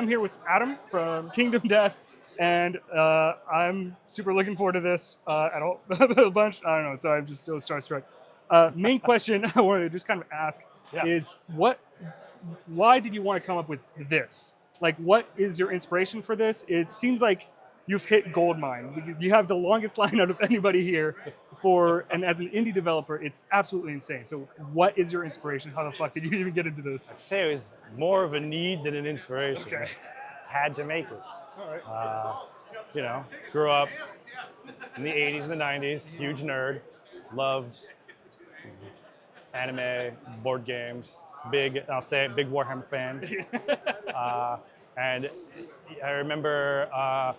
I'm here with Adam from Kingdom Death, and I'm super looking forward to this at all, a bunch. I don't know, so I'm just still starstruck. Main question I wanted to just kind of ask is why did you want to come up with this? Like, what is your inspiration for this? It seems like you've hit gold mine. You have the longest line out of anybody here and as an indie developer, it's absolutely insane. So what is your inspiration? How the fuck did you even get into this? I'd say it was more of a need than an inspiration. Okay. Had to make it. All right. Grew up in the 80s and the 90s, huge nerd, loved anime, board games, big Warhammer fan. And I remember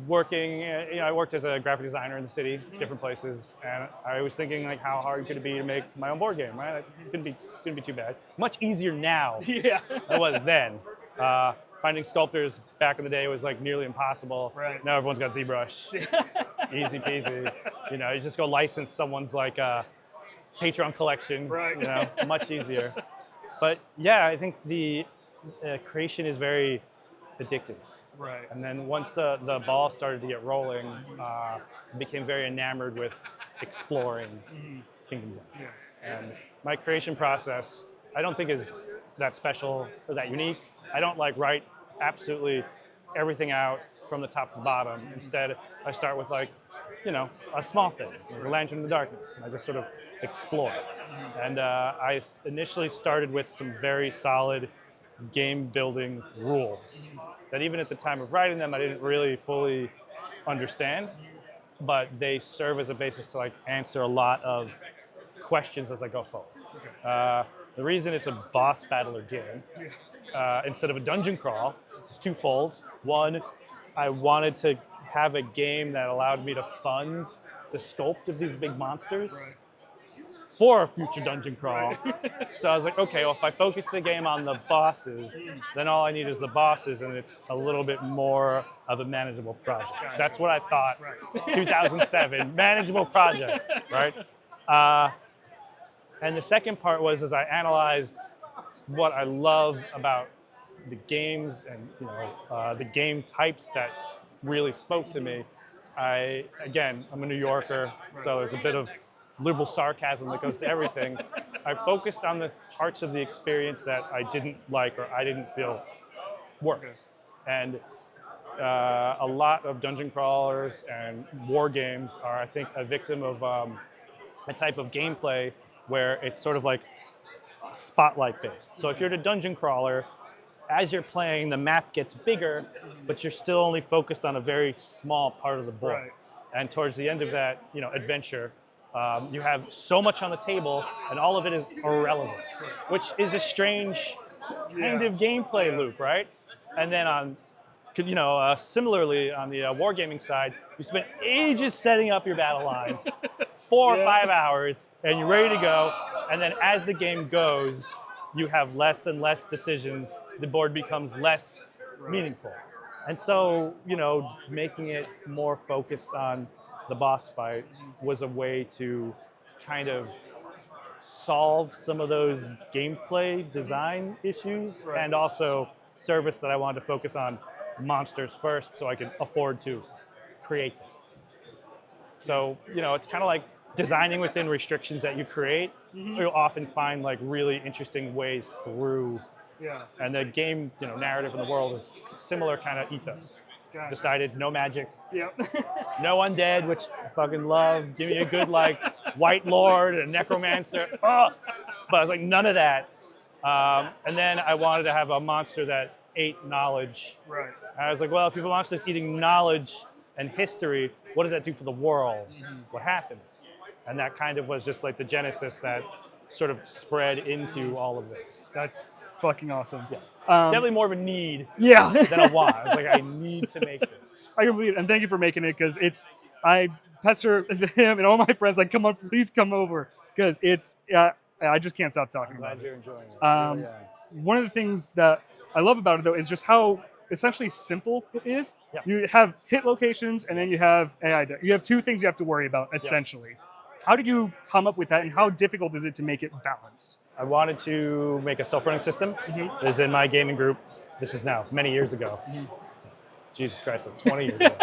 working, I worked as a graphic designer in the city, different places, and I was thinking like, how hard could it be to make my own board game, right? It couldn't be too bad. Much easier now than it was then. Finding sculptors back in the day was like nearly impossible. Right. Now everyone's got ZBrush. Easy peasy. You just go license someone's like Patreon collection. Right. Much easier. But yeah, I think the creation is very addictive. Right. And then once the ball started to get rolling, I became very enamored with exploring Kingdom Death. Yeah. And my creation process, I don't think is that special or that unique. I don't like write absolutely everything out from the top to the bottom. Instead, I start with like, a small thing, like a lantern in the darkness. And I just sort of explore. And I initially started with some very solid game building rules that even at the time of writing them, I didn't really fully understand, but they serve as a basis to like answer a lot of questions as I go forward. Okay. The reason it's a boss battler game instead of a dungeon crawl is twofold. One, I wanted to have a game that allowed me to fund the sculpt of these big monsters for a future dungeon crawl. So I was like, okay, well, if I focus the game on the bosses, then all I need is the bosses, and it's a little bit more of a manageable project. That's what I thought. Right. 2007, manageable project, right? And the second part was as I analyzed what I love about the games and the game types that really spoke to me. I'm a New Yorker, so there's a bit of liberal sarcasm that goes to everything. I focused on the parts of the experience that I didn't like or I didn't feel worked. And a lot of dungeon crawlers and war games are, I think, a victim of a type of gameplay where it's sort of like spotlight based. So if you're a dungeon crawler, as you're playing, the map gets bigger, but you're still only focused on a very small part of the board. Right. And towards the end of that, adventure, you have so much on the table, and all of it is irrelevant, which is a strange kind of gameplay loop, right? And then similarly on the wargaming side, you spend ages setting up your battle lines, 4 or 5 hours, and you're ready to go. And then as the game goes, you have less and less decisions. The board becomes less meaningful. And so, making it more focused on the boss fight was a way to kind of solve some of those gameplay design issues and also service that I wanted to focus on monsters first so I could afford to create them. So, it's kind of like designing within restrictions that you create. You'll often find like really interesting ways through. Yeah. And the game, narrative in the world is similar kind of ethos. Gotcha. Decided no magic, Yep. no undead, which I fucking love. Give me a good like White Lord and a necromancer. Oh! But I was like, none of that. And then I wanted to have a monster that ate knowledge. Right. And I was like, well, if you have a monster that's eating knowledge and history, what does that do for the world? What happens? And that kind of was just like the genesis that sort of spread into all of this. That's fucking awesome. Yeah. Definitely more of a need than a want. I was like, I need to make this. I can believe it, and thank you for making it, because I pester him and all my friends like, come on, please come over, because I just can't stop talking about Glad it. you're enjoying it. One of the things that I love about it, though, is just how essentially simple it is. Yeah. You have hit locations, and then you have AI. You have two things you have to worry about, essentially. How did you come up with that, and how difficult is it to make it balanced? I wanted to make a self-running system. As in my gaming group, This is now many years ago. Jesus Christ, like 20 years ago.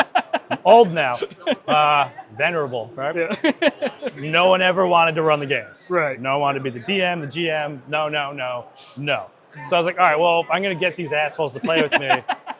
I'm old now. Venerable, right? Yeah. No one ever wanted to run the games. Right. No one wanted to be the DM, the GM. No. So I was like, all right, well, if I'm going to get these assholes to play with me,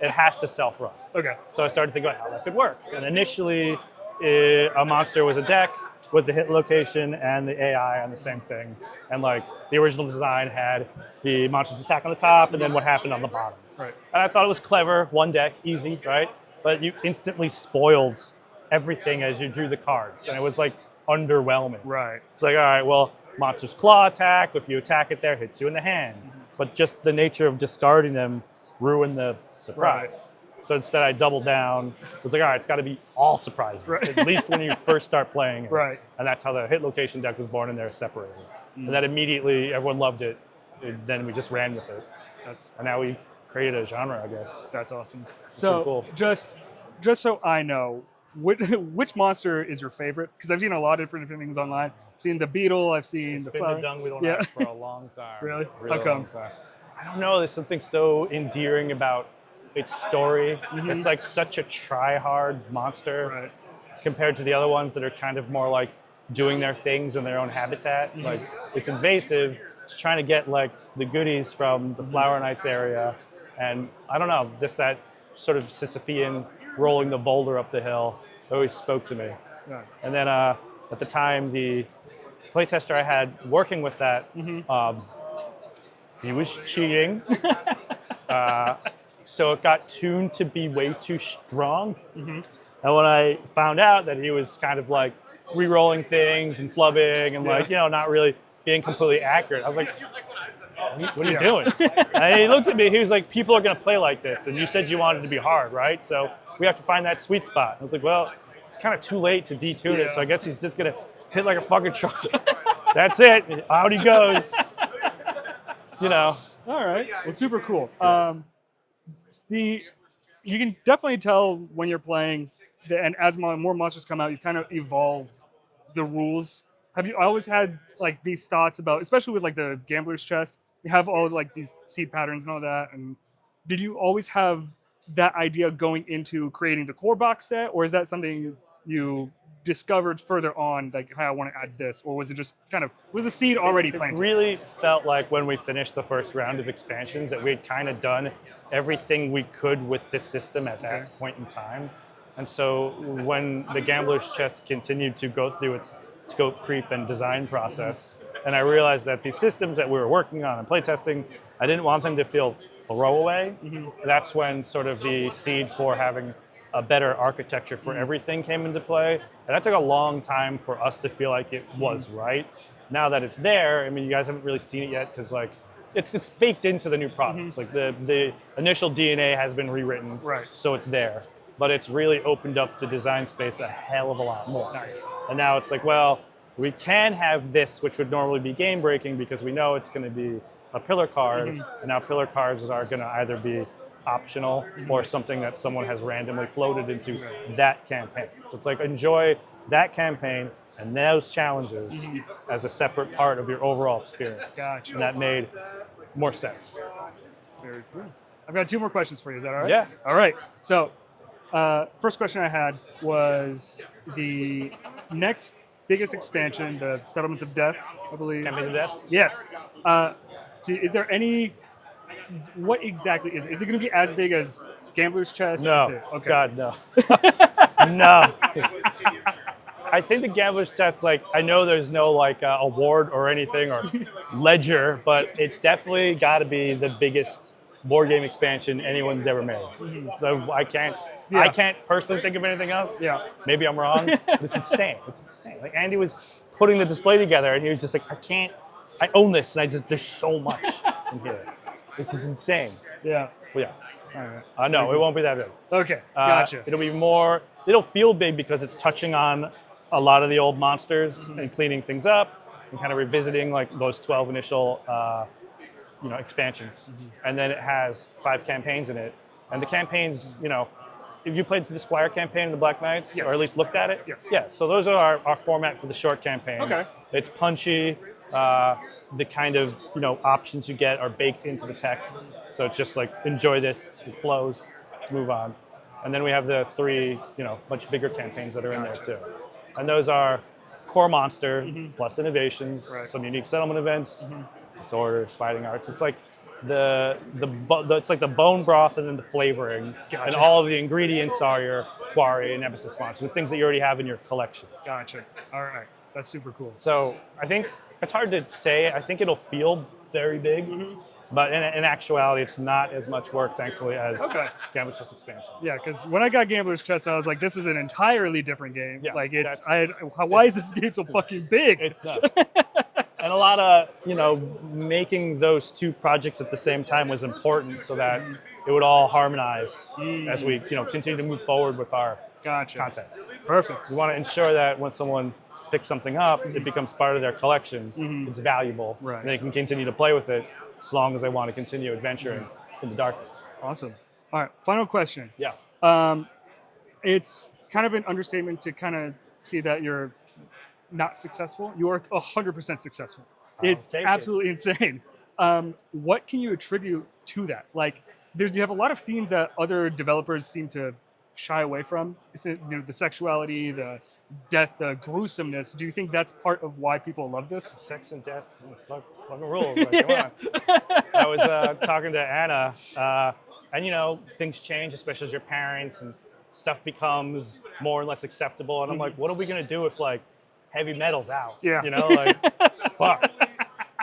it has to self-run. Okay. So I started thinking about how that could work. And initially, a monster was a deck with the hit location and the AI on the same thing. And like the original design had the monster's attack on the top and then what happened on the bottom. Right. And I thought it was clever, one deck, easy, right? But you instantly spoiled everything as you drew the cards. And it was like underwhelming. Right. It's like, all right, well, monster's claw attack, if you attack it there, hits you in the hand. But just the nature of discarding them ruined the surprise. Right. So instead I doubled down. It was like, all right, it's got to be all surprises, right. at least when you first start playing it. Right. And that's how the hit location deck was born, and they're separated. And that immediately everyone loved it. Then we just ran with it. And now we created a genre, I guess. That's awesome. So cool. just so I know, which monster is your favorite? Because I've seen a lot of different things online. I've seen the beetle. I've seen It's the been flower. the dung beetle Yeah. for a long time. Really? How How come? Long time. I don't know. There's something so endearing about its story. It's like such a try-hard monster Right. compared to the other ones that are kind of more like doing their things in their own habitat. Like it's invasive. It's trying to get like the goodies from the Flower Knights area, and I don't know, just that sort of Sisyphean rolling the boulder up the hill always spoke to me. Yeah. And then at the time, the playtester I had working with that, he was cheating. So it got tuned to be way too strong. And when I found out that he was kind of like re-rolling things and flubbing and like, not really being completely accurate, I was like, what are you doing? And he looked at me, he was like, people are going to play like this. And you said you wanted it to be hard, right? So we have to find that sweet spot. I was like, well, it's kind of too late to detune it. So I guess he's just going to hit like a fucking truck. That's it. Out he goes. All right. Well, super cool. You can definitely tell when you're playing, and as more monsters come out, you've kind of evolved the rules. Have you always had like these thoughts about, especially with like the gambler's chest, you have all like these seed patterns and all that, and did you always have that idea going into creating the core box set, or is that something you discovered further on, like, hey, I want to add this, or was it just kind of, was the seed already planted? It really felt like when we finished the first round of expansions that we had kind of done everything we could with this system at that point in time. And so when the Gambler's Chest continued to go through its scope creep and design process, and I realized that these systems that we were working on and playtesting, I didn't want them to feel throwaway. That's when sort of the seed for having a better architecture for everything came into play. And that took a long time for us to feel like it was right. Now that it's there, I mean, you guys haven't really seen it yet because like it's baked into the new products. Like the initial DNA has been rewritten, Right. so it's there. But it's really opened up the design space a hell of a lot more. Nice. And now it's like, well, we can have this, which would normally be game breaking because we know it's going to be a pillar card. And now pillar cards are going to either be optional or something that someone has randomly floated into that campaign. So it's like, enjoy that campaign and those challenges as a separate part of your overall experience. Gotcha. And that made more sense. Very cool. I've got 2 more questions for you. Is that all right? Yeah. All right. So, first question I had was the next biggest expansion, the Settlements of Death, I believe. Campaigns of Death? Yes. Is there any? What exactly is it? Is it going to be as big as Gambler's Chest? No. Is it? Okay. God, no. No. I think the Gambler's Chest, like, I know there's no like award or anything or ledger, but it's definitely got to be the biggest board game expansion anyone's ever made. So I can't personally think of anything else. Yeah. Maybe I'm wrong. But it's insane. It's insane. Like Andy was putting the display together, and he was just like, I own this, and there's so much in here. This is insane. Yeah. Well, yeah. All right. No, it won't be that big. Okay. Gotcha. It'll feel big because it's touching on a lot of the old monsters and cleaning things up and kind of revisiting like those 12 initial expansions. And then it has 5 campaigns in it. And the campaigns, if you played the Squire campaign in the Black Knights, Yes. or at least looked at it, Yes. yeah. So those are our format for the short campaigns. Okay. It's punchy. The kind of options you get are baked into the text. So it's just like, enjoy this, it flows, let's move on. And then we have the 3, much bigger campaigns that are in there too. And those are core monster, plus innovations, Right. some unique settlement events, disorders, fighting arts. It's like it's like the bone broth and then the flavoring, and all of the ingredients are your quarry and nemesis monsters, the things that you already have in your collection. Gotcha. All right. That's super cool. So I think it's hard to say. I think it'll feel very big, but in actuality, it's not as much work, thankfully, as Gambler's Chest expansion. Yeah, because when I got Gambler's Chest, I was like, this is an entirely different game. Yeah, like why is this game so fucking big? It's nuts. And a lot of, making those 2 projects at the same time was important so that it would all harmonize as we, continue to move forward with our content. Perfect. We want to ensure that when someone picks something up, it becomes part of their collection. It's valuable. Right. And they can continue to play with it as long as they want to continue adventuring in the darkness. Awesome. All right, final question. Yeah. It's kind of an understatement to kind of see that you're not successful. You are 100% successful. It's absolutely insane. What can you attribute to that? Like, you have a lot of themes that other developers seem to shy away from. The sexuality, the death, the gruesomeness. Do you think that's part of why people love this? Sex and death, fucking rules. Like, come on. I was talking to Anna, and things change, especially as your parents, and stuff becomes more and less acceptable. And I'm like, what are we gonna do if like heavy metal's out? Yeah. Fuck.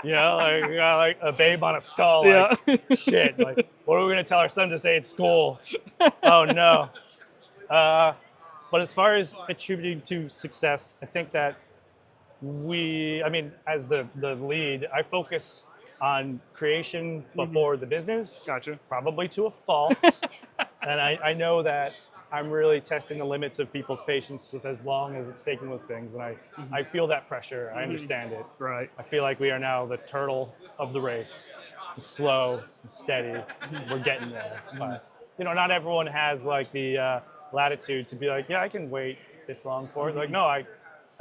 You got like a babe on a skull. Like, shit. Like, what are we gonna tell our son to say at school? Oh no. But as far as attributing to success, I think that as the lead, I focus on creation before the business. Gotcha. Probably to a fault. And I know that I'm really testing the limits of people's patience with as long as it's taking with things. And I feel that pressure. I understand it. Right. I feel like we are now the turtle of the race. It's slow, it's steady. We're getting there. But, not everyone has like the latitude to be like, yeah, I can wait this long for it. Like, no, I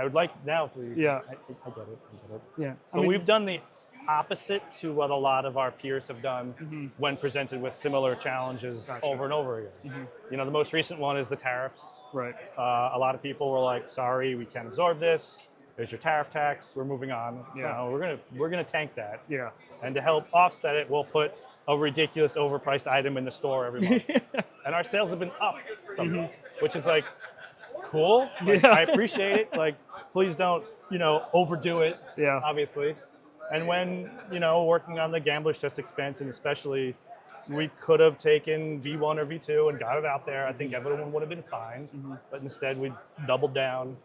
would like it now, please. Yeah. I get it. Yeah. But we've done the opposite to what a lot of our peers have done when presented with similar challenges over and over again. The most recent one is the tariffs. Right. A lot of people were like, sorry, we can't absorb this. There's your tariff tax. We're moving on. Yeah. No, we're gonna tank that. Yeah. And to help offset it, we'll put a ridiculous overpriced item in the store every month. And our sales have been up from that, which is like cool. Like, I appreciate it. Like, please don't, overdo it. Yeah. Obviously. And when, working on the Gambler's Chest expansion especially, we could have taken V1 or V2 and got it out there. I think everyone would have been fine. But instead, we doubled down,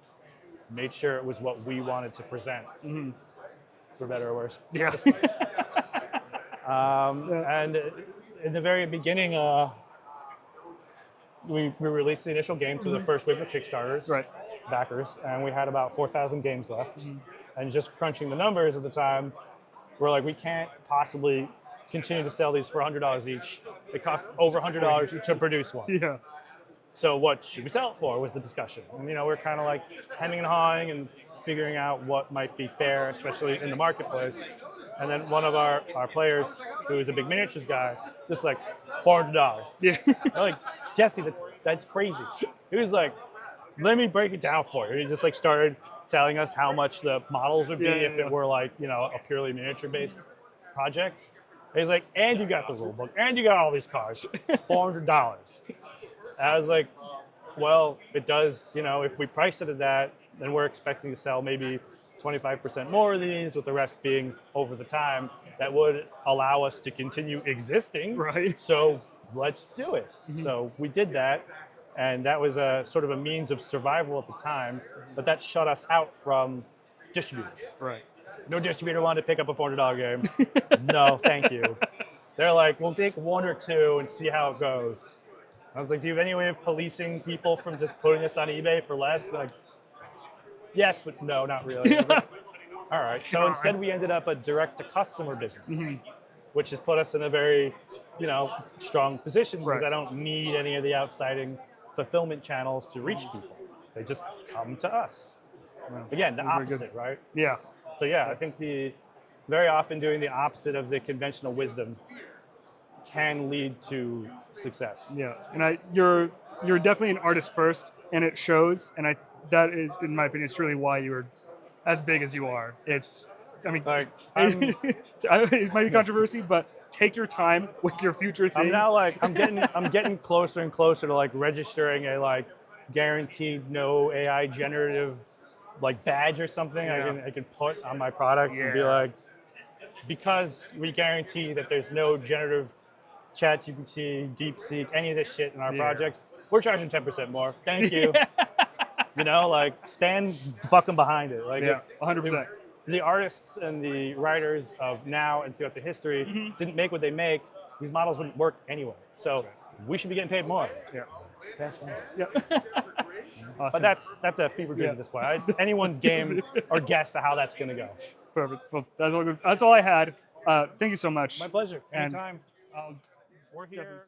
made sure it was what we wanted to present, for better or worse. Yeah. And in the very beginning, we released the initial game to the first wave of Kickstarters, backers, and we had about 4,000 games left. And just crunching the numbers at the time, we're like, we can't possibly continue to sell these for $100 each. It costs over $100 to produce one. Yeah. So what should we sell it for was the discussion. And, we're kind of like hemming and hawing and figuring out what might be fair, especially in the marketplace. And then one of our players, who is a big miniatures guy, just like $400. Yeah. I'm like, Jesse, that's crazy. He was like, let me break it down for you. He just like started telling us how much the models would be if it were like, a purely miniature-based project. He's like, and you got the rule book, and you got all these cars, $400. I was like, well, it does, if we priced it at that, then we're expecting to sell maybe 25% more of these, with the rest being over the time. That would allow us to continue existing. Right. So let's do it. So we did that. And that was a sort of a means of survival at the time, but that shut us out from distributors. Right. No distributor wanted to pick up a $400 game. No, thank you. They're like, we'll take 1 or 2 and see how it goes. I was like, do you have any way of policing people from just putting this on eBay for less? They're like, yes, but no, not really. I was like, all right. So instead, we ended up a direct-to-customer business, which has put us in a very, strong position because I don't need any of the outsiding fulfillment channels to reach people. They just come to us. Again, the opposite, right? Yeah. So I think very often doing the opposite of the conventional wisdom can lead to success. Yeah, and you're definitely an artist first, and it shows. And that is, in my opinion, is truly why you're as big as you are. I mean, Like it might be controversy, but take your time with your future things. I'm now like I'm getting closer and closer to like registering a like guaranteed no AI generative like badge or something I can put on my product and be like, because we guarantee that there's no generative ChatGPT, DeepSeek, any of this shit in our project, we're charging 10% more. Thank you. You know, like stand fucking behind it. Like 100%. The artists and the writers of now and throughout the history didn't make what they make, these models wouldn't work anyway. So we should be getting paid more. Yeah. That's fine. Yeah. Awesome. But that's a fever dream at this point. Anyone's game or guess how that's going to go. Perfect. Well, that's all good. That's all I had. Thank you so much. My pleasure. And Anytime. I'll We're here.